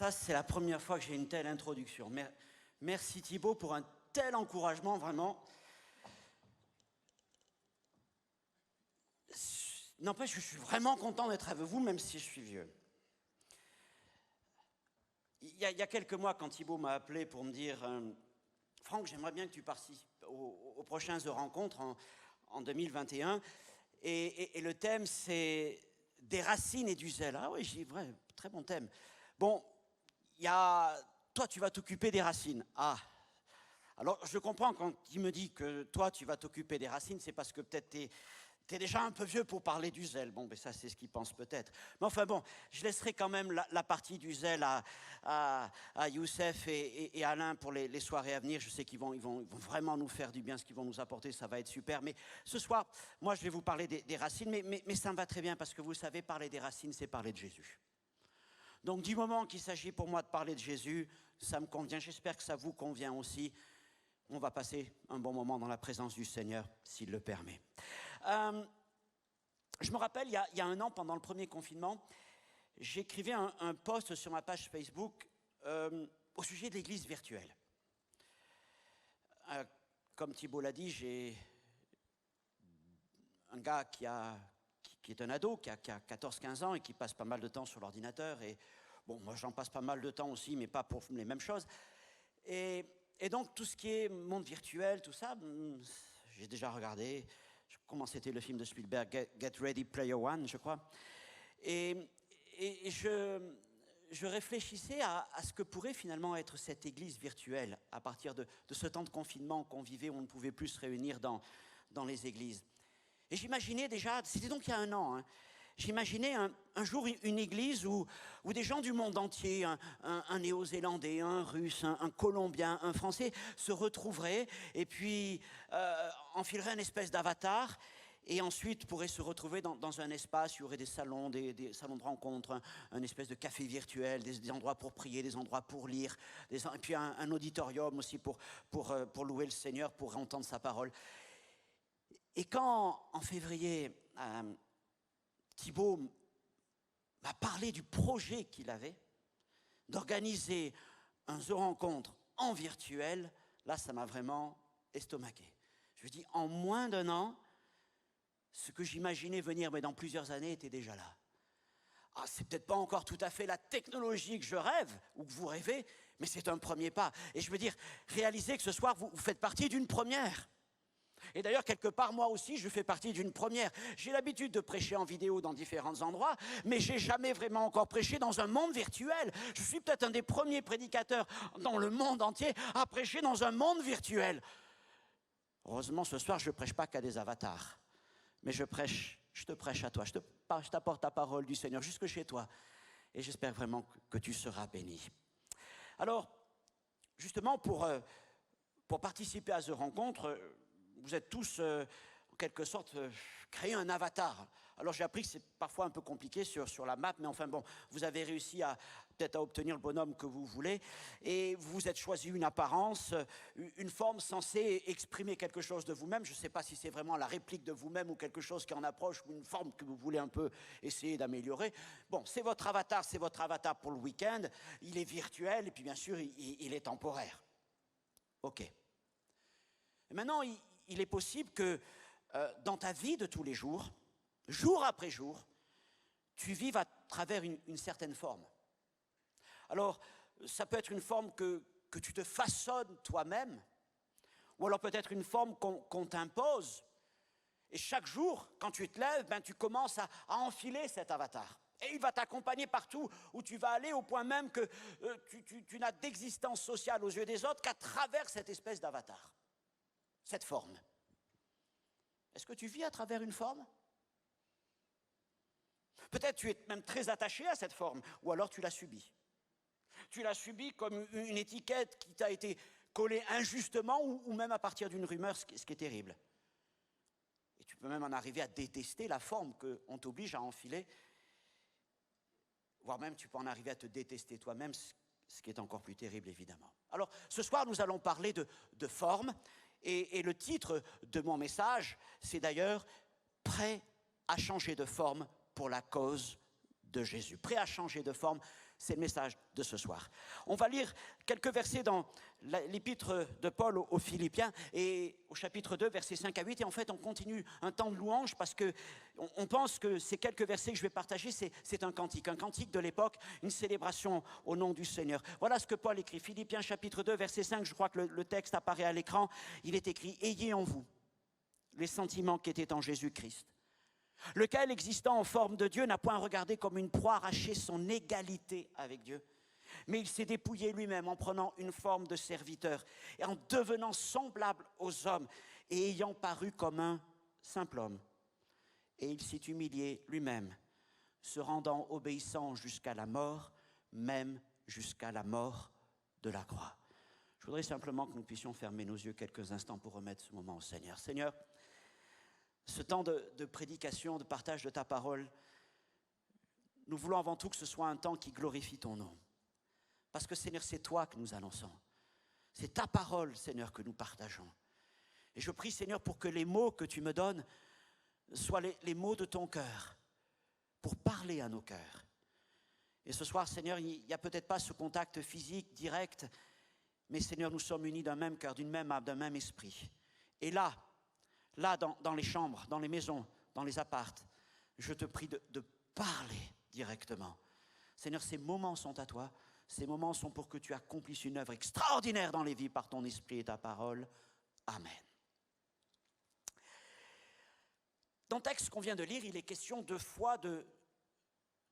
Ça, c'est la première fois que j'ai une telle introduction. Merci Thibaut pour un tel encouragement, vraiment. N'empêche, je suis vraiment content d'être avec vous, même si je suis vieux. Il y a quelques mois, quand Thibaut m'a appelé pour me dire « Franck, j'aimerais bien que tu participes aux prochains The Rencontres en 2021. » Et le thème, c'est « Des racines et du zèle ». Ah oui, j'ai vrai, très bon thème. Bon, il y a... Toi, tu vas t'occuper des racines. Ah, alors je comprends quand il me dit que toi, tu vas t'occuper des racines, c'est parce que peut-être t'es déjà un peu vieux pour parler du zèle. Bon, ben ça, c'est ce qu'il pense peut-être. Mais enfin bon, je laisserai quand même la partie du zèle à Youssef et Alain pour les soirées à venir. Je sais qu'ils vont vraiment nous faire du bien, ce qu'ils vont nous apporter, ça va être super. Mais ce soir, moi, je vais vous parler des racines, mais ça me va très bien parce que vous savez, parler des racines, c'est parler de Jésus. Donc du moment qu'il s'agit pour moi de parler de Jésus, ça me convient. J'espère que ça vous convient aussi. On va passer un bon moment dans la présence du Seigneur, s'il le permet. Je me rappelle, il y a un an, pendant le premier confinement, j'écrivais un post sur ma page Facebook au sujet de l'église virtuelle. Comme Thibaut l'a dit, j'ai un gars qui est un ado, qui a 14-15 ans et qui passe pas mal de temps sur l'ordinateur. Et bon, moi j'en passe pas mal de temps aussi, mais pas pour les mêmes choses. Et donc, tout ce qui est monde virtuel, tout ça, j'ai déjà regardé. Comment c'était le film de Spielberg, Get Ready Player One, je crois. Et je réfléchissais à ce que pourrait finalement être cette église virtuelle à partir de ce temps de confinement qu'on vivait, où on ne pouvait plus se réunir dans les églises. Et j'imaginais déjà, c'était donc il y a un an, hein, j'imaginais un jour une église où des gens du monde entier, un Néo-Zélandais, un Russe, un Colombien, un Français, se retrouveraient et puis enfileraient une espèce d'avatar et ensuite pourraient se retrouver dans un espace, il y aurait des salons, des salons de rencontres, un espèce de café virtuel, des endroits pour prier, des endroits pour lire, et puis un auditorium aussi pour louer le Seigneur, pour entendre sa parole. Et quand, en février, Thibaut m'a parlé du projet qu'il avait d'organiser un The Rencontre en virtuel, là, ça m'a vraiment estomaqué. Je lui dis, en moins d'un an, ce que j'imaginais venir, mais dans plusieurs années, était déjà là. Ah, c'est peut-être pas encore tout à fait la technologie que je rêve, ou que vous rêvez, mais c'est un premier pas. Et je veux dire, réalisez que ce soir, vous faites partie d'une première. Et d'ailleurs, quelque part, moi aussi, je fais partie d'une première. J'ai l'habitude de prêcher en vidéo dans différents endroits, mais j'ai jamais vraiment encore prêché dans un monde virtuel. Je suis peut-être un des premiers prédicateurs dans le monde entier à prêcher dans un monde virtuel. Heureusement, ce soir, je ne prêche pas qu'à des avatars, mais je te prêche à toi. Je t'apporte la parole du Seigneur jusque chez toi. Et j'espère vraiment que tu seras béni. Alors, justement, pour participer à ce rencontre, vous êtes tous, en quelque sorte, créé un avatar. Alors j'ai appris que c'est parfois un peu compliqué sur la map, mais enfin bon, vous avez réussi peut-être à obtenir le bonhomme que vous voulez, et vous vous êtes choisi une apparence, une forme censée exprimer quelque chose de vous-même. Je ne sais pas si c'est vraiment la réplique de vous-même ou quelque chose qui en approche, ou une forme que vous voulez un peu essayer d'améliorer. Bon, c'est votre avatar pour le week-end, il est virtuel, et puis bien sûr, il est temporaire. Ok. Et maintenant, il est possible que dans ta vie de tous les jours, jour après jour, tu vives à travers une certaine forme. Alors, ça peut être une forme que tu te façonnes toi-même, ou alors peut-être une forme qu'on t'impose. Et chaque jour, quand tu te lèves, tu commences à enfiler cet avatar. Et il va t'accompagner partout où tu vas aller, au point même que tu n'as d'existence sociale aux yeux des autres qu'à travers cette espèce d'avatar. Cette forme. Est-ce que tu vis à travers une forme? Peut-être tu es même très attaché à cette forme, ou alors tu l'as subie. Tu l'as subie comme une étiquette qui t'a été collée injustement, ou même à partir d'une rumeur, ce qui est terrible. Et tu peux même en arriver à détester la forme qu'on t'oblige à enfiler, voire même tu peux en arriver à te détester toi-même, ce qui est encore plus terrible, évidemment. Alors, ce soir, nous allons parler de forme. Et le titre de mon message, c'est d'ailleurs « Prêt à changer de forme pour la cause de Jésus ». Prêt à changer de forme C'est le message de ce soir. On va lire quelques versets dans l'épître de Paul aux Philippiens et au chapitre 2, versets 5 à 8. Et en fait, on continue un temps de louange parce qu'on pense que ces quelques versets que je vais partager, c'est un cantique de l'époque, une célébration au nom du Seigneur. Voilà ce que Paul écrit. Philippiens chapitre 2, verset 5, je crois que le texte apparaît à l'écran. Il est écrit « Ayez en vous les sentiments qui étaient en Jésus-Christ, lequel, existant en forme de Dieu, n'a point regardé comme une proie arracher son égalité avec Dieu, mais il s'est dépouillé lui-même en prenant une forme de serviteur et en devenant semblable aux hommes et ayant paru comme un simple homme. Et il s'est humilié lui-même, se rendant obéissant jusqu'à la mort, même jusqu'à la mort de la croix. » Je voudrais simplement que nous puissions fermer nos yeux quelques instants pour remettre ce moment au Seigneur. Seigneur, ce temps de prédication, de partage de ta parole, nous voulons avant tout que ce soit un temps qui glorifie ton nom. Parce que Seigneur, c'est toi que nous annonçons. C'est ta parole, Seigneur, que nous partageons. Et je prie, Seigneur, pour que les mots que tu me donnes soient les mots de ton cœur, pour parler à nos cœurs. Et ce soir, Seigneur, il n'y a peut-être pas ce contact physique, direct, mais Seigneur, nous sommes unis d'un même cœur, d'une même âme, d'un même esprit. Et là, dans les chambres, dans les maisons, dans les appartes, je te prie de parler directement. Seigneur, ces moments sont à toi. Ces moments sont pour que tu accomplisses une œuvre extraordinaire dans les vies par ton esprit et ta parole. Amen. Dans le texte qu'on vient de lire, il est question deux fois de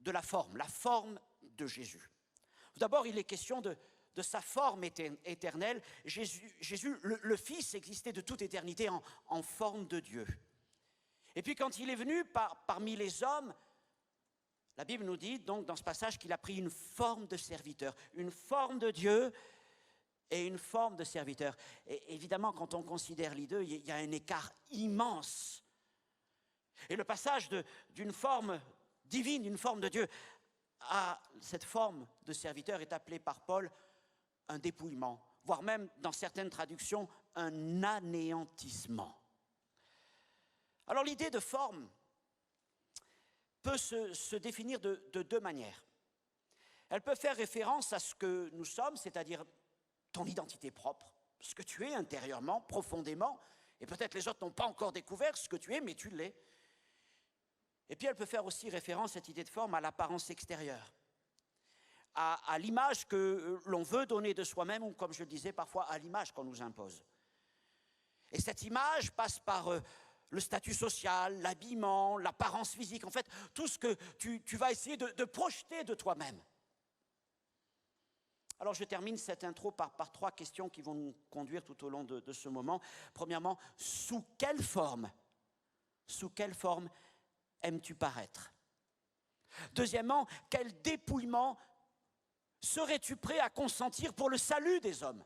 la forme de Jésus. D'abord, il est question de sa forme éternelle. Jésus, le Fils, existait de toute éternité en forme de Dieu. Et puis quand il est venu parmi les hommes, la Bible nous dit donc dans ce passage qu'il a pris une forme de serviteur, une forme de Dieu et une forme de serviteur. Et évidemment, quand on considère les deux, il y a un écart immense. Et le passage d'une forme divine, d'une forme de Dieu, à cette forme de serviteur est appelé par Paul un dépouillement, voire même dans certaines traductions, un anéantissement. Alors l'idée de forme peut se définir de deux manières. Elle peut faire référence à ce que nous sommes, c'est-à-dire ton identité propre, ce que tu es intérieurement, profondément, et peut-être les autres n'ont pas encore découvert ce que tu es, mais tu l'es. Et puis elle peut faire aussi référence, cette idée de forme, à l'apparence extérieure, à l'image que l'on veut donner de soi-même, ou comme je le disais parfois, à l'image qu'on nous impose. Et cette image passe par le statut social, l'habillement, l'apparence physique, en fait, tout ce que tu vas essayer de projeter de toi-même. Alors je termine cette intro par trois questions qui vont nous conduire tout au long de ce moment. Premièrement, sous quelle forme aimes-tu paraître? Deuxièmement, quel dépouillement serais-tu prêt à consentir pour le salut des hommes?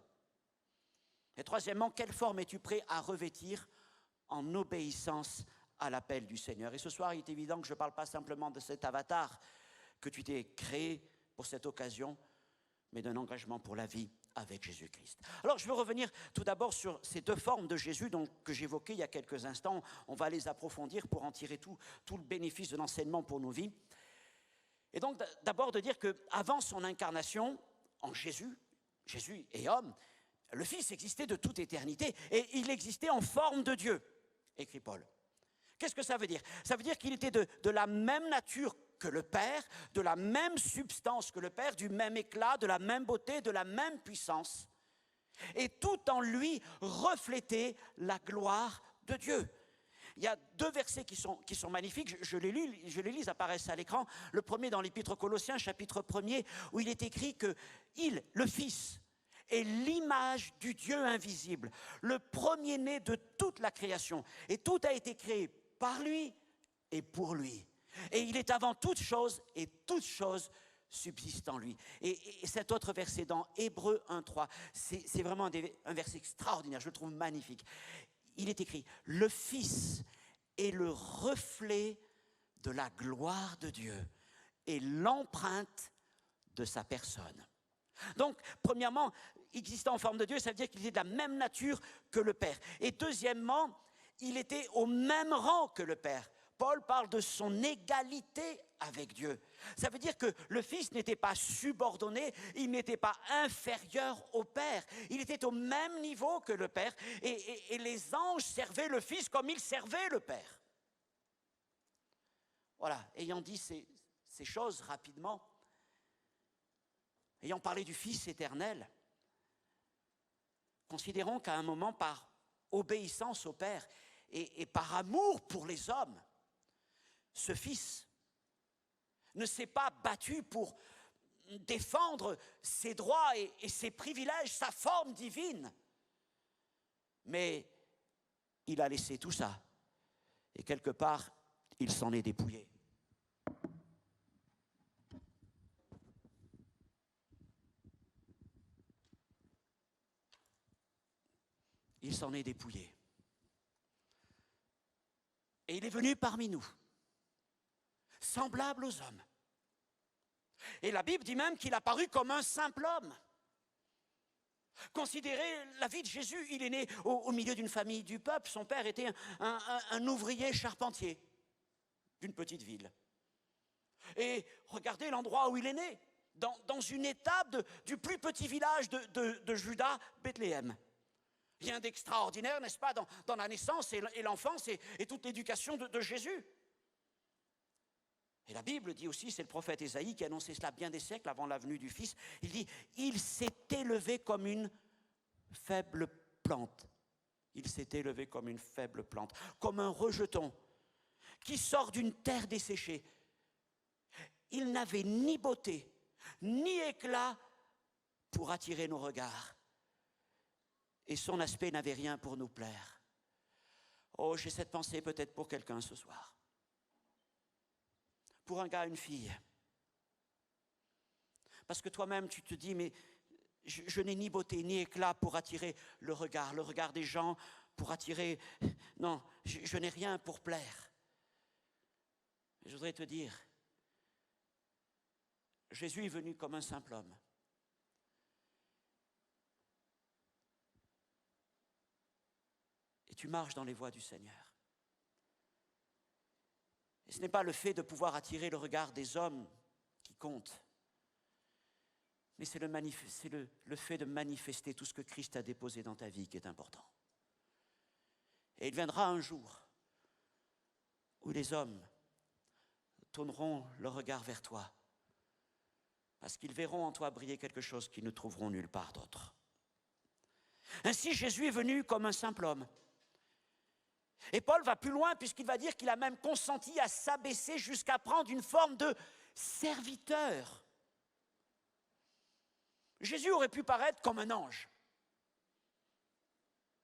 Et troisièmement, quelle forme es-tu prêt à revêtir en obéissance à l'appel du Seigneur? Et ce soir, il est évident que je ne parle pas simplement de cet avatar que tu t'es créé pour cette occasion, mais d'un engagement pour la vie avec Jésus-Christ. Alors, je veux revenir tout d'abord sur ces deux formes de Jésus que j'évoquais il y a quelques instants. On va les approfondir pour en tirer tout le bénéfice de l'enseignement pour nos vies. Et donc, d'abord de dire qu'avant son incarnation en Jésus est homme, le Fils existait de toute éternité et il existait en forme de Dieu, écrit Paul. Qu'est-ce que ça veut dire? Ça veut dire qu'il était de la même nature que le Père, de la même substance que le Père, du même éclat, de la même beauté, de la même puissance. Et tout en lui reflétait la gloire de Dieu. Il y a deux versets qui sont magnifiques, je les lis, ils apparaissent à l'écran. Le premier dans l'Épître aux Colossiens, chapitre 1er, où il est écrit que il, le Fils, est l'image du Dieu invisible, le premier-né de toute la création. Et tout a été créé par lui et pour lui. Et il est avant toute chose, et toute chose subsiste en lui. Et cet autre verset dans Hébreux 1.3, c'est vraiment un verset extraordinaire, je le trouve magnifique. Il est écrit, le Fils est le reflet de la gloire de Dieu et l'empreinte de sa personne. Donc, premièrement, existant en forme de Dieu, ça veut dire qu'il est de la même nature que le Père. Et deuxièmement, il était au même rang que le Père. Paul parle de son égalité avec Dieu. Ça veut dire que le Fils n'était pas subordonné, il n'était pas inférieur au Père. Il était au même niveau que le Père et les anges servaient le Fils comme ils servaient le Père. Voilà, ayant dit ces choses rapidement, ayant parlé du Fils éternel, considérons qu'à un moment, par obéissance au Père et par amour pour les hommes, ce Fils ne s'est pas battu pour défendre ses droits et ses privilèges, sa forme divine, mais il a laissé tout ça et quelque part, il s'en est dépouillé. Il s'en est dépouillé. Et il est venu parmi nous, semblable aux hommes. Et la Bible dit même qu'il a paru comme un simple homme. Considérez la vie de Jésus, il est né au milieu d'une famille du peuple. Son père était un ouvrier charpentier d'une petite ville. Et regardez l'endroit où il est né, dans une étape du plus petit village de Juda, Bethléem. Rien d'extraordinaire, n'est-ce pas, dans la naissance et l'enfance et toute l'éducation de Jésus. Et la Bible dit aussi, c'est le prophète Ésaïe qui a annoncé cela bien des siècles avant la venue du Fils, il dit, il s'est élevé comme une faible plante. Il s'est élevé comme une faible plante, comme un rejeton qui sort d'une terre desséchée. Il n'avait ni beauté, ni éclat pour attirer nos regards. Et son aspect n'avait rien pour nous plaire. Oh, j'ai cette pensée peut-être pour quelqu'un ce soir. Pour un gars, une fille. Parce que toi-même, tu te dis, mais je n'ai ni beauté ni éclat pour attirer le regard des gens, pour attirer... Non, je n'ai rien pour plaire. Je voudrais te dire, Jésus est venu comme un simple homme. Et tu marches dans les voies du Seigneur. Et ce n'est pas le fait de pouvoir attirer le regard des hommes qui compte, mais c'est le fait de manifester tout ce que Christ a déposé dans ta vie qui est important. Et il viendra un jour où les hommes tourneront leur regard vers toi, parce qu'ils verront en toi briller quelque chose qu'ils ne trouveront nulle part d'autre. Ainsi, Jésus est venu comme un simple homme. Et Paul va plus loin puisqu'il va dire qu'il a même consenti à s'abaisser jusqu'à prendre une forme de serviteur. Jésus aurait pu paraître comme un ange.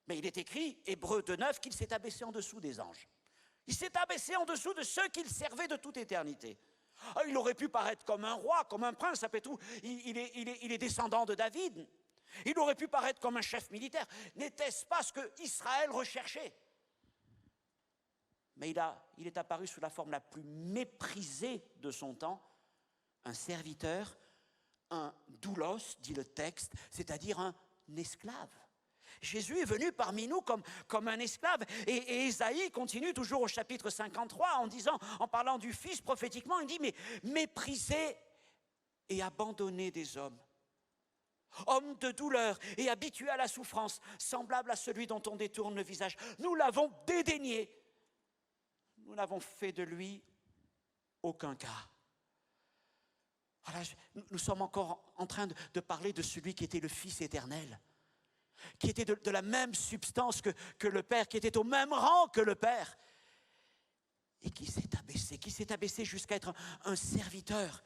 Mais il est écrit, Hébreux 2:9, qu'il s'est abaissé en dessous des anges. Il s'est abaissé en dessous de ceux qu'il servait de toute éternité. Il aurait pu paraître comme un roi, comme un prince, après tout. Il est descendant de David. Il aurait pu paraître comme un chef militaire. N'était-ce pas ce que Israël recherchait ? Mais il est apparu sous la forme la plus méprisée de son temps, un serviteur, un doulos, dit le texte, c'est-à-dire un esclave. Jésus est venu parmi nous comme un esclave. Et Ésaïe continue toujours au chapitre 53 en parlant du Fils prophétiquement, il dit, mais méprisé et abandonné des hommes. Homme de douleur et habitué à la souffrance, semblable à celui dont on détourne le visage. Nous l'avons dédaigné. Nous n'avons fait de lui aucun cas. Voilà, nous sommes encore en train de parler de celui qui était le Fils éternel, qui était de la même substance que le Père, qui était au même rang que le Père, et qui s'est abaissé jusqu'à être un serviteur.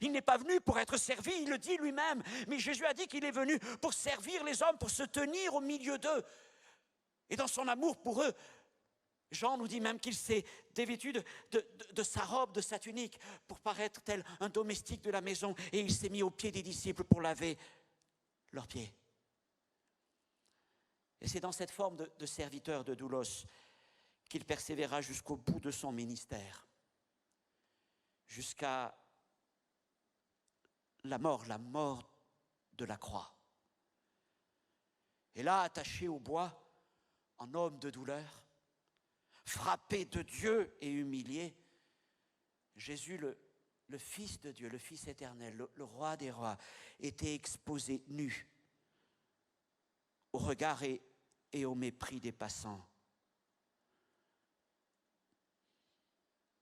Il n'est pas venu pour être servi, il le dit lui-même, mais Jésus a dit qu'il est venu pour servir les hommes, pour se tenir au milieu d'eux. Et dans son amour pour eux, Jean nous dit même qu'il s'est dévêtu de sa robe, de sa tunique, pour paraître tel un domestique de la maison, et il s'est mis aux pieds des disciples pour laver leurs pieds. Et c'est dans cette forme de serviteur, de doulos, qu'il persévéra jusqu'au bout de son ministère, jusqu'à la mort de la croix. Et là, attaché au bois, en homme de douleur, frappé de Dieu et humilié, Jésus, le Fils de Dieu, le Fils éternel, le Roi des rois, était exposé nu au regard et au mépris des passants.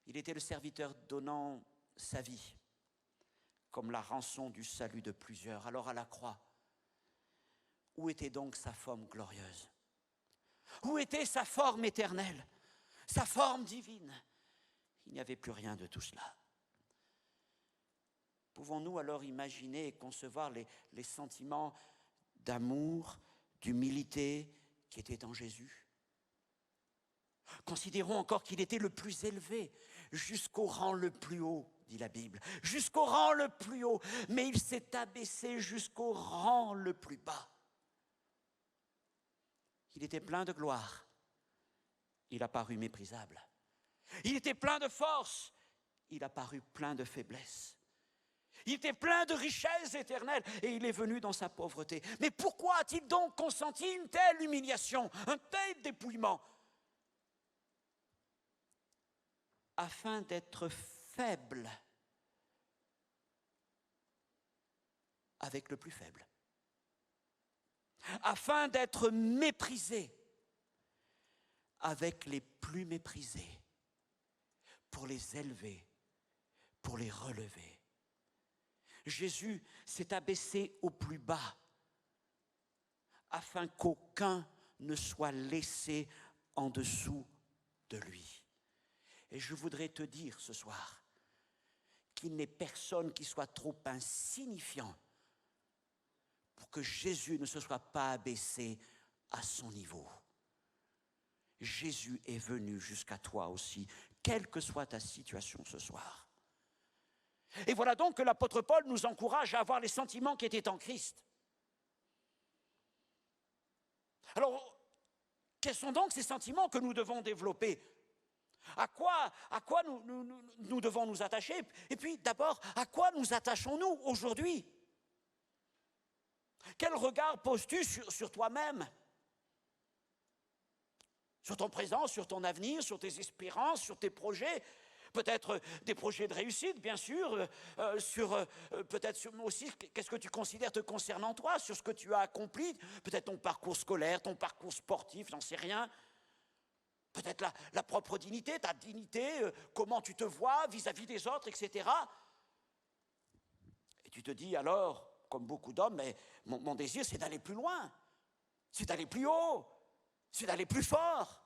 Il était le serviteur donnant sa vie comme la rançon du salut de plusieurs. Alors à la croix, où était donc sa forme glorieuse? Où était sa forme éternelle, sa forme divine? Il n'y avait plus rien de tout cela. Pouvons-nous alors imaginer et concevoir les sentiments d'amour, d'humilité qui étaient en Jésus? Considérons encore qu'il était le plus élevé, jusqu'au rang le plus haut, dit la Bible, jusqu'au rang le plus haut, mais il s'est abaissé jusqu'au rang le plus bas. Il était plein de gloire, il a paru méprisable. Il était plein de force, il a paru plein de faiblesse. Il était plein de richesses éternelles et il est venu dans sa pauvreté. Mais pourquoi a-t-il donc consenti une telle humiliation, un tel dépouillement? Afin d'être faible avec le plus faible. Afin d'être méprisé avec les plus méprisés, pour les élever, pour les relever. Jésus s'est abaissé au plus bas, afin qu'aucun ne soit laissé en dessous de lui. Et je voudrais te dire ce soir qu'il n'est personne qui soit trop insignifiant pour que Jésus ne se soit pas abaissé à son niveau. Jésus est venu jusqu'à toi aussi, quelle que soit ta situation ce soir. Et voilà donc que l'apôtre Paul nous encourage à avoir les sentiments qui étaient en Christ. Alors, quels sont donc ces sentiments que nous devons développer ? À quoi nous devons nous attacher? Et puis d'abord, à quoi nous attachons-nous aujourd'hui? Quel regard poses-tu sur toi-même? Sur ton présent, sur ton avenir, sur tes espérances, sur tes projets? Peut-être des projets de réussite, bien sûr, peut-être aussi qu'est-ce que tu considères te concernant toi, sur ce que tu as accompli, peut-être ton parcours scolaire, ton parcours sportif, j'en sais rien. Peut-être la propre dignité, ta dignité, comment tu te vois vis-à-vis des autres, etc. Et tu te dis alors, comme beaucoup d'hommes, mais mon désir c'est d'aller plus loin, c'est d'aller plus haut, c'est d'aller plus fort.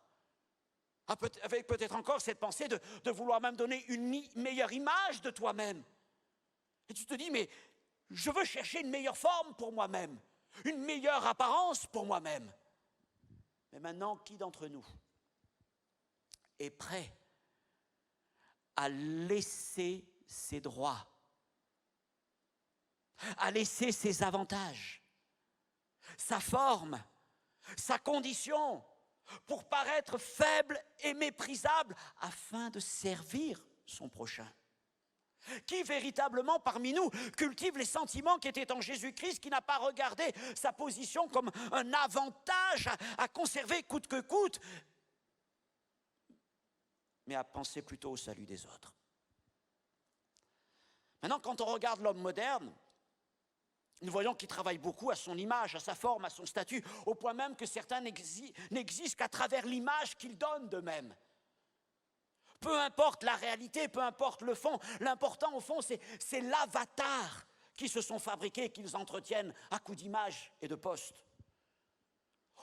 Avec peut-être encore cette pensée de vouloir même donner une meilleure image de toi-même. Et tu te dis, mais je veux chercher une meilleure forme pour moi-même, une meilleure apparence pour moi-même. Mais maintenant, qui d'entre nous est prêt à laisser ses droits, à laisser ses avantages, sa forme, sa condition, pour paraître faible et méprisable afin de servir son prochain? Qui véritablement parmi nous cultive les sentiments qui étaient en Jésus-Christ, qui n'a pas regardé sa position comme un avantage à conserver coûte que coûte, mais à penser plutôt au salut des autres? Maintenant, quand on regarde l'homme moderne, nous voyons qu'il travaille beaucoup à son image, à sa forme, à son statut, au point même que certains n'existent qu'à travers l'image qu'ils donnent d'eux-mêmes. Peu importe la réalité, peu importe le fond, l'important au fond, c'est l'avatar qu'ils se sont fabriqués, qu'ils entretiennent à coups d'image et de poste.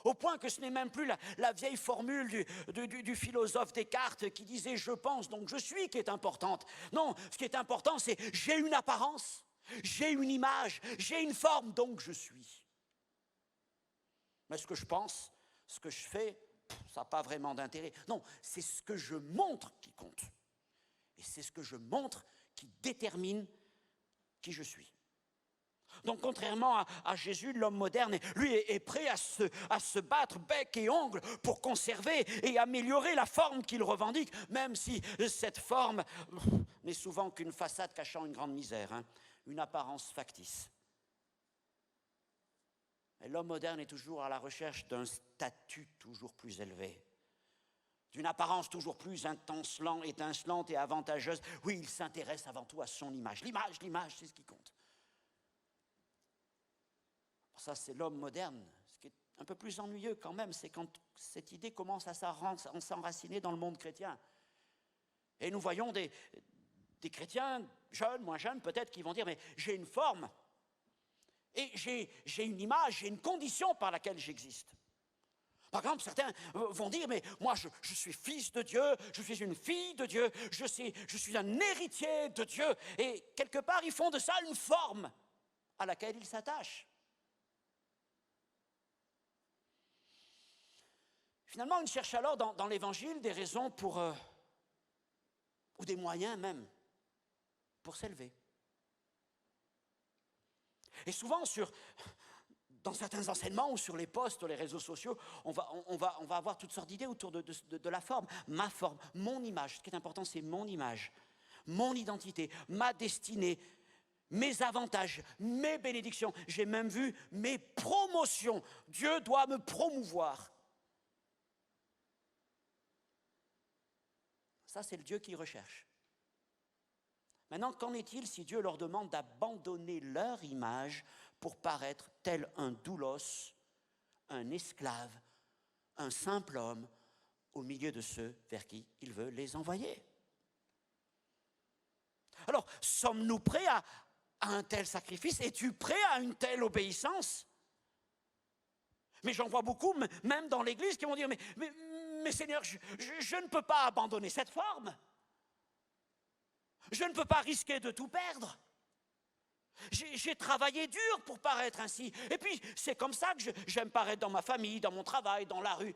Au point que ce n'est même plus la vieille formule du philosophe Descartes qui disait « je pense, donc je suis » qui est importante. Non, ce qui est important, c'est « j'ai une apparence ». J'ai une image, j'ai une forme, donc je suis. Mais ce que je pense, ce que je fais, ça n'a pas vraiment d'intérêt. Non, c'est ce que je montre qui compte. Et c'est ce que je montre qui détermine qui je suis. Donc contrairement à Jésus, l'homme moderne, lui, est prêt à se battre bec et ongle pour conserver et améliorer la forme qu'il revendique, même si cette forme n'est souvent qu'une façade cachant une grande misère, une apparence factice. Et l'homme moderne est toujours à la recherche d'un statut toujours plus élevé, d'une apparence toujours plus étincelante et avantageuse. Oui, il s'intéresse avant tout à son image. L'image, c'est ce qui compte. Ça, c'est l'homme moderne. Ce qui est un peu plus ennuyeux quand même, c'est quand cette idée commence à s'enraciner dans le monde chrétien. Et nous voyons des chrétiens, jeunes, moins jeunes peut-être, qui vont dire, mais j'ai une forme, et j'ai une image, j'ai une condition par laquelle j'existe. Par exemple, certains vont dire, mais moi je suis fils de Dieu, je suis une fille de Dieu, je suis un héritier de Dieu. Et quelque part, ils font de ça une forme à laquelle ils s'attachent. Finalement, ils cherchent alors dans l'Évangile des raisons ou des moyens même, pour s'élever. Et souvent, dans certains enseignements ou sur les posts, les réseaux sociaux, on va avoir toutes sortes d'idées autour de la forme. Ma forme, mon image. Ce qui est important, c'est mon image, mon identité, ma destinée, mes avantages, mes bénédictions. J'ai même vu mes promotions. Dieu doit me promouvoir. Ça, c'est le Dieu qu'ils recherchent. Maintenant, qu'en est-il si Dieu leur demande d'abandonner leur image pour paraître tel un doulos, un esclave, un simple homme, au milieu de ceux vers qui il veut les envoyer? Alors, sommes-nous prêts à un tel sacrifice? Es-tu prêt à une telle obéissance? Mais j'en vois beaucoup, même dans l'Église, qui vont dire, mais Seigneur, je ne peux pas abandonner cette forme. Je ne peux pas risquer de tout perdre. J'ai travaillé dur pour paraître ainsi. Et puis, c'est comme ça que j'aime paraître dans ma famille, dans mon travail, dans la rue,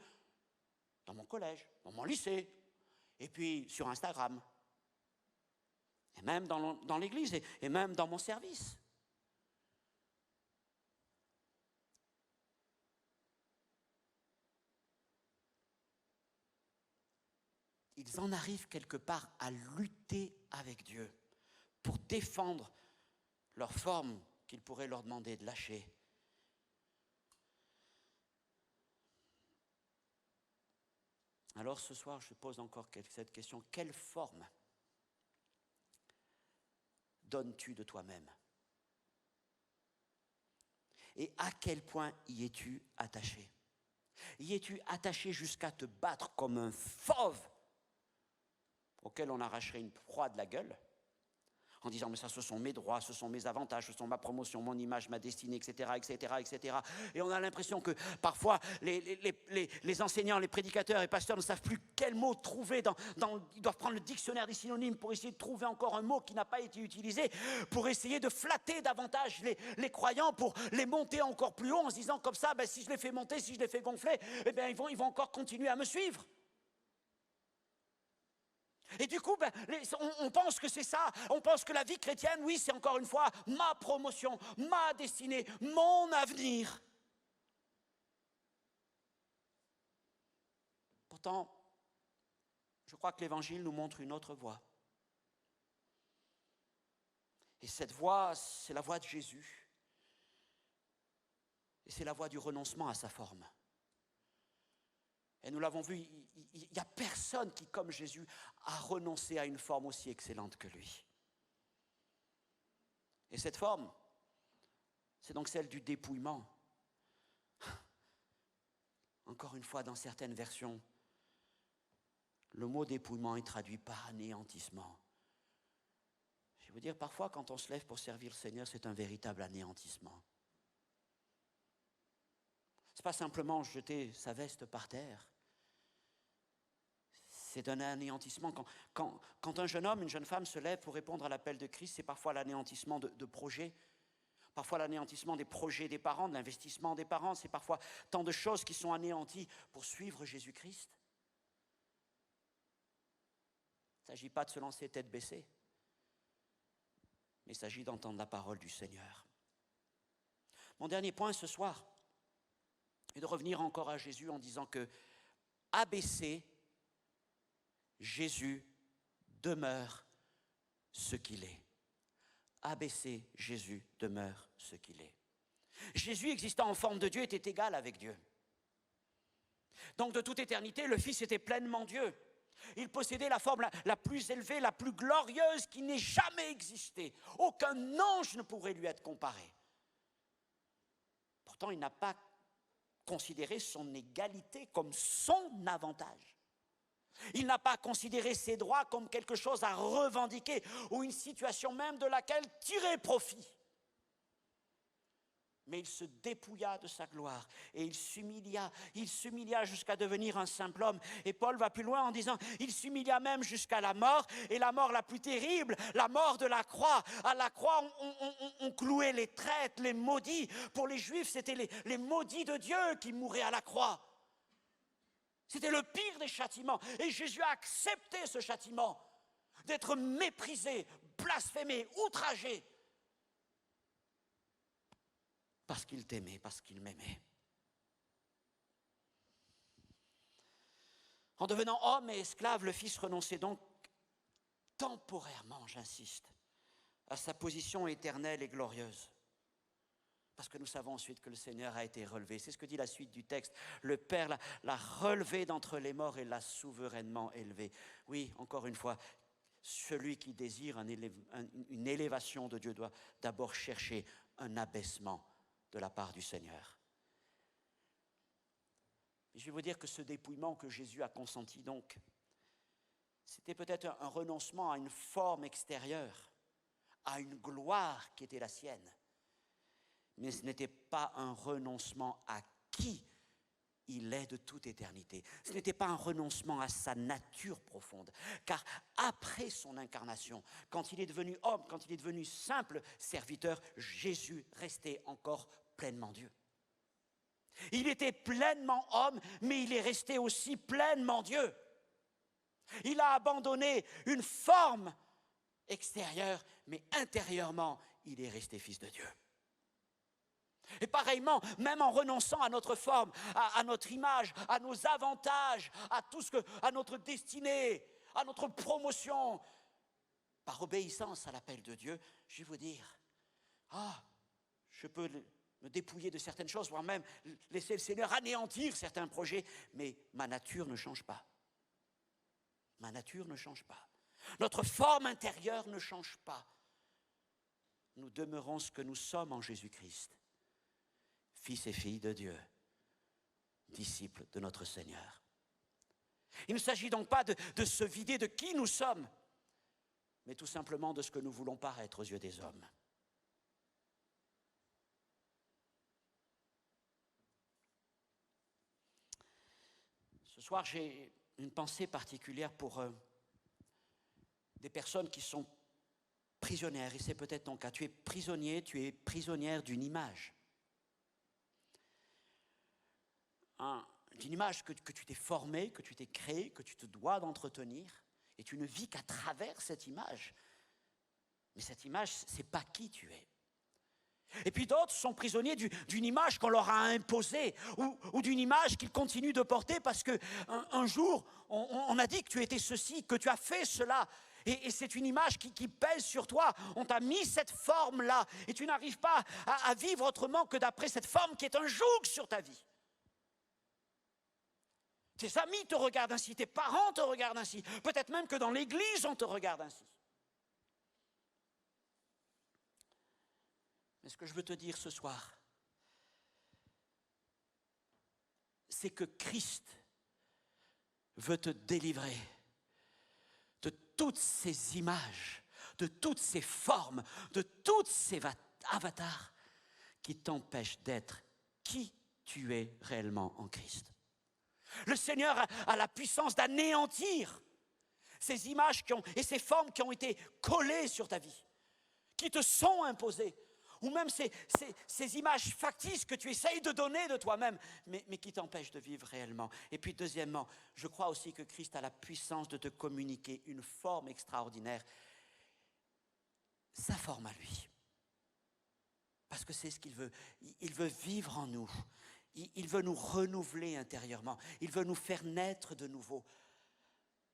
dans mon collège, dans mon lycée, et puis sur Instagram, et même dans l'église, et même dans mon service. Ils en arrivent quelque part à lutter avec Dieu pour défendre leur forme qu'il pourrait leur demander de lâcher. Alors ce soir, je pose encore cette question. Quelle forme donnes-tu de toi-même? Et à quel point y es-tu attaché? Y es-tu attaché jusqu'à te battre comme un fauve auquel on arracherait une proie de la gueule, en disant, mais ça, ce sont mes droits, ce sont mes avantages, ce sont ma promotion, mon image, ma destinée, etc., etc., etc. Et on a l'impression que parfois, les enseignants, les prédicateurs et pasteurs ne savent plus quel mot trouver. Ils doivent prendre le dictionnaire des synonymes pour essayer de trouver encore un mot qui n'a pas été utilisé, pour essayer de flatter davantage les croyants, pour les monter encore plus haut, en se disant comme ça, si je les fais monter, si je les fais gonfler, ils vont encore continuer à me suivre. Et du coup, on pense que c'est ça, on pense que la vie chrétienne, oui, c'est encore une fois ma promotion, ma destinée, mon avenir. Pourtant, je crois que l'Évangile nous montre une autre voie. Et cette voie, c'est la voie de Jésus. Et c'est la voie du renoncement à sa forme. Et nous l'avons vu, il n'y a personne qui, comme Jésus, a renoncé à une forme aussi excellente que lui. Et cette forme, c'est donc celle du dépouillement. Encore une fois, dans certaines versions, le mot dépouillement est traduit par anéantissement. Je vais vous dire, parfois, quand on se lève pour servir le Seigneur, c'est un véritable anéantissement. Ce n'est pas simplement jeter sa veste par terre. C'est un anéantissement. Quand un jeune homme, une jeune femme se lève pour répondre à l'appel de Christ, c'est parfois l'anéantissement de projets, parfois l'anéantissement des projets des parents, de l'investissement des parents. C'est parfois tant de choses qui sont anéanties pour suivre Jésus-Christ. Il ne s'agit pas de se lancer tête baissée, mais il s'agit d'entendre la parole du Seigneur. Mon dernier point ce soir est de revenir encore à Jésus en disant que abaissé, Jésus demeure ce qu'il est. Abaissé, Jésus demeure ce qu'il est. Jésus, existant en forme de Dieu, était égal avec Dieu. Donc de toute éternité, le Fils était pleinement Dieu. Il possédait la forme la plus élevée, la plus glorieuse qui n'ait jamais existé. Aucun ange ne pourrait lui être comparé. Pourtant, il n'a pas considéré son égalité comme son avantage. Il n'a pas considéré ses droits comme quelque chose à revendiquer ou une situation même de laquelle tirer profit. Mais il se dépouilla de sa gloire et il s'humilia jusqu'à devenir un simple homme. Et Paul va plus loin en disant, il s'humilia même jusqu'à la mort, et la mort la plus terrible, la mort de la croix. À la croix, on clouait les traîtres, les maudits. Pour les Juifs, c'était les maudits de Dieu qui mouraient à la croix. C'était le pire des châtiments. Et Jésus a accepté ce châtiment, d'être méprisé, blasphémé, outragé. Parce qu'il t'aimait, parce qu'il m'aimait. En devenant homme et esclave, le Fils renonçait donc temporairement, j'insiste, à sa position éternelle et glorieuse. Parce que nous savons ensuite que le Seigneur a été relevé. C'est ce que dit la suite du texte. Le Père l'a relevé d'entre les morts et l'a souverainement élevé. Oui, encore une fois, celui qui désire une élévation de Dieu doit d'abord chercher un abaissement de la part du Seigneur. Et je vais vous dire que ce dépouillement que Jésus a consenti donc, c'était peut-être un renoncement à une forme extérieure, à une gloire qui était la sienne. Mais ce n'était pas un renoncement à qui il est de toute éternité. Ce n'était pas un renoncement à sa nature profonde. Car après son incarnation, quand il est devenu homme, quand il est devenu simple serviteur, Jésus restait encore pleinement Dieu. Il était pleinement homme, mais il est resté aussi pleinement Dieu. Il a abandonné une forme extérieure, mais intérieurement, il est resté fils de Dieu. Et pareillement, même en renonçant à notre forme, à notre image, à nos avantages, à notre destinée, à notre promotion, par obéissance à l'appel de Dieu, je vais vous dire, je peux me dépouiller de certaines choses, voire même laisser le Seigneur anéantir certains projets, mais ma nature ne change pas. Ma nature ne change pas. Notre forme intérieure ne change pas. Nous demeurons ce que nous sommes en Jésus-Christ. Fils et filles de Dieu, disciples de notre Seigneur. Il ne s'agit donc pas de se vider de qui nous sommes, mais tout simplement de ce que nous voulons paraître aux yeux des hommes. Ce soir, j'ai une pensée particulière pour des personnes qui sont prisonnières, et c'est peut-être ton cas. Tu es prisonnière d'une image. D'une image que tu t'es formée, que tu t'es créée, que tu te dois d'entretenir, et tu ne vis qu'à travers cette image. Mais cette image, ce n'est pas qui tu es. Et puis d'autres sont prisonniers d'une image qu'on leur a imposée, ou d'une image qu'ils continuent de porter parce qu'un jour, on a dit que tu étais ceci, que tu as fait cela. Et c'est une image qui pèse sur toi. On t'a mis cette forme-là, et tu n'arrives pas à vivre autrement que d'après cette forme qui est un joug sur ta vie. Tes amis te regardent ainsi, tes parents te regardent ainsi, peut-être même que dans l'église on te regarde ainsi. Mais ce que je veux te dire ce soir, c'est que Christ veut te délivrer de toutes ces images, de toutes ces formes, de tous ces avatars qui t'empêchent d'être qui tu es réellement en Christ. Le Seigneur a la puissance d'anéantir ces images et ces formes qui ont été collées sur ta vie, qui te sont imposées, ou même ces images factices que tu essayes de donner de toi-même, mais qui t'empêchent de vivre réellement. Et puis deuxièmement, je crois aussi que Christ a la puissance de te communiquer une forme extraordinaire, sa forme à lui. Parce que c'est ce qu'il veut. Il veut vivre en nous. Il veut nous renouveler intérieurement. Il veut nous faire naître de nouveau.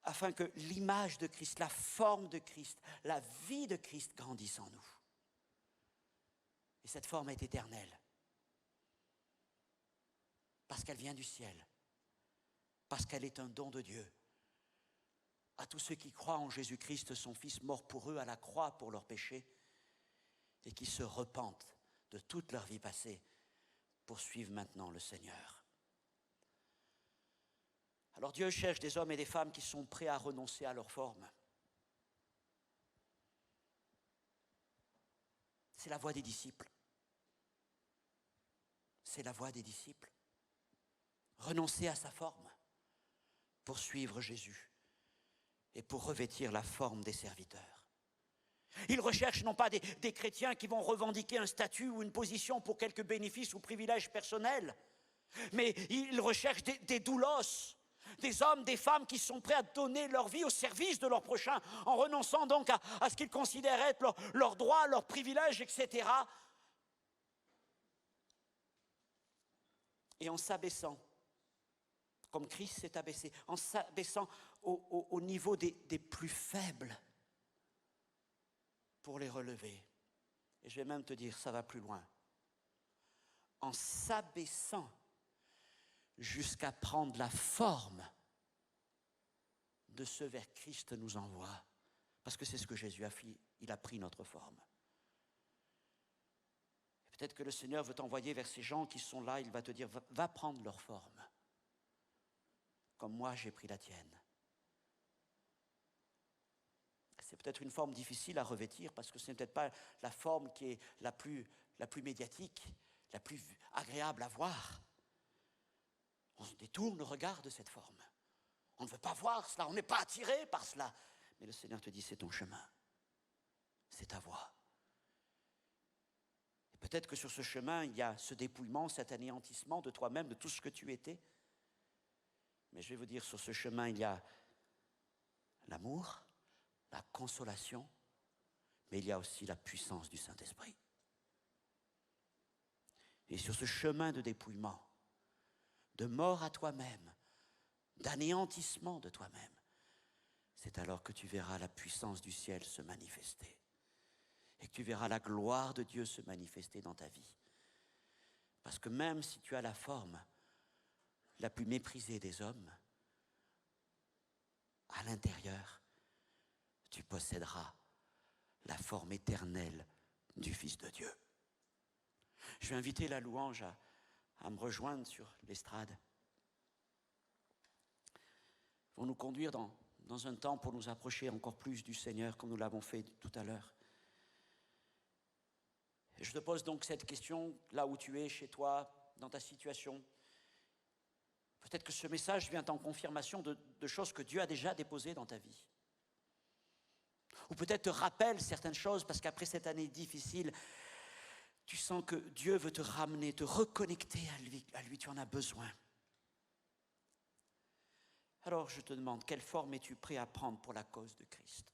Afin que l'image de Christ, la forme de Christ, la vie de Christ grandisse en nous. Et cette forme est éternelle. Parce qu'elle vient du ciel. parce qu'elle est un don de Dieu à tous ceux qui croient en Jésus-Christ, son Fils, mort pour eux à la croix pour leurs péchés, et qui se repentent de toute leur vie passée pour suivre maintenant le Seigneur. Alors Dieu cherche des hommes et des femmes qui sont prêts à renoncer à leur forme. C'est la voie des disciples. C'est la voie des disciples. Renoncer à sa forme pour suivre Jésus et pour revêtir la forme des serviteurs. Ils recherchent non pas des chrétiens qui vont revendiquer un statut ou une position pour quelques bénéfices ou privilèges personnels, mais ils recherchent des doulos, des hommes, des femmes qui sont prêts à donner leur vie au service de leur prochain, en renonçant donc à ce qu'ils considèrent être leurs droits, leurs privilèges, etc. Et en s'abaissant, comme Christ s'est abaissé, en s'abaissant au niveau des plus faibles pour les relever. Et je vais même te dire, ça va plus loin. En s'abaissant jusqu'à prendre la forme de ce vers Christ nous envoie. Parce que c'est ce que Jésus a fait, il a pris notre forme. Et peut-être que le Seigneur veut t'envoyer vers ces gens qui sont là, il va te dire, va prendre leur forme, comme moi j'ai pris la tienne. C'est peut-être une forme difficile à revêtir, parce que ce n'est peut-être pas la forme qui est la plus médiatique, la plus agréable à voir. On se détourne le regard de cette forme. On ne veut pas voir cela, on n'est pas attiré par cela. Mais le Seigneur te dit, c'est ton chemin, c'est ta voie. Et peut-être que sur ce chemin, il y a ce dépouillement, cet anéantissement de toi-même, de tout ce que tu étais. Mais je vais vous dire, sur ce chemin, il y a l'amour, la consolation, mais il y a aussi la puissance du Saint-Esprit. Et sur ce chemin de dépouillement, de mort à toi-même, d'anéantissement de toi-même, c'est alors que tu verras la puissance du ciel se manifester et que tu verras la gloire de Dieu se manifester dans ta vie. Parce que même si tu as la forme la plus méprisée des hommes, à l'intérieur, tu posséderas la forme éternelle du Fils de Dieu. Je vais inviter la louange à me rejoindre sur l'estrade. Ils vont nous conduire dans un temps pour nous approcher encore plus du Seigneur, comme nous l'avons fait tout à l'heure. Et je te pose donc cette question, là où tu es, chez toi, dans ta situation. Peut-être que ce message vient en confirmation de choses que Dieu a déjà déposées dans ta vie. Ou peut-être te rappelle certaines choses, parce qu'après cette année difficile, tu sens que Dieu veut te ramener, te reconnecter à lui, tu en as besoin. Alors je te demande, quelle forme es-tu prêt à prendre pour la cause de Christ?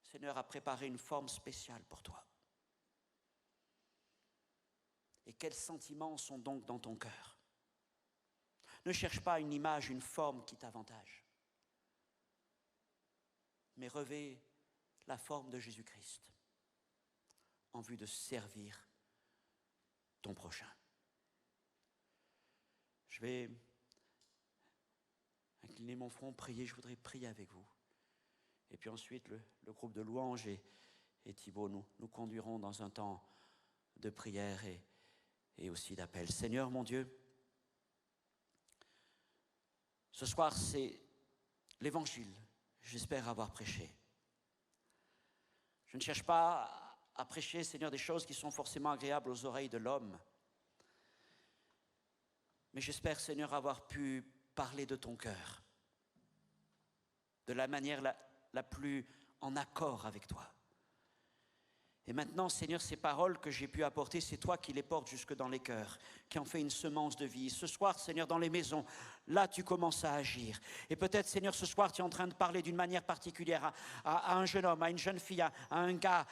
Le Seigneur a préparé une forme spéciale pour toi. Et quels sentiments sont donc dans ton cœur? Ne cherche pas une image, une forme qui t'avantage, mais revêt la forme de Jésus-Christ en vue de servir ton prochain. Je vais incliner mon front, prier, je voudrais prier avec vous. Et puis ensuite, le groupe de louanges et Thibaut nous conduiront dans un temps de prière et aussi d'appel. Seigneur mon Dieu, ce soir c'est l'évangile, j'espère avoir prêché. Je ne cherche pas à prêcher, Seigneur, des choses qui sont forcément agréables aux oreilles de l'homme. Mais j'espère, Seigneur, avoir pu parler de ton cœur, de la manière la plus en accord avec toi. Et maintenant, Seigneur, ces paroles que j'ai pu apporter, c'est toi qui les portes jusque dans les cœurs, qui en fait une semence de vie. Ce soir, Seigneur, dans les maisons, là, tu commences à agir. Et peut-être, Seigneur, ce soir, tu es en train de parler d'une manière particulière à un jeune homme, à une jeune fille, à un gars,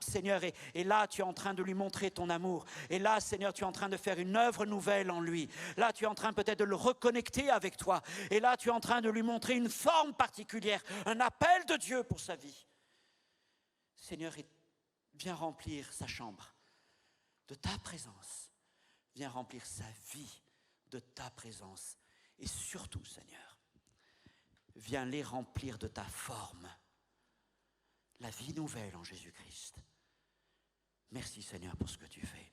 Seigneur, et là, tu es en train de lui montrer ton amour. Et là, Seigneur, tu es en train de faire une œuvre nouvelle en lui. Là, tu es en train peut-être de le reconnecter avec toi. Et là, tu es en train de lui montrer une forme particulière, un appel de Dieu pour sa vie. Seigneur, viens remplir sa chambre de ta présence. Viens remplir sa vie de ta présence. Et surtout, Seigneur, viens les remplir de ta forme, la vie nouvelle en Jésus-Christ. Merci, Seigneur, pour ce que tu fais.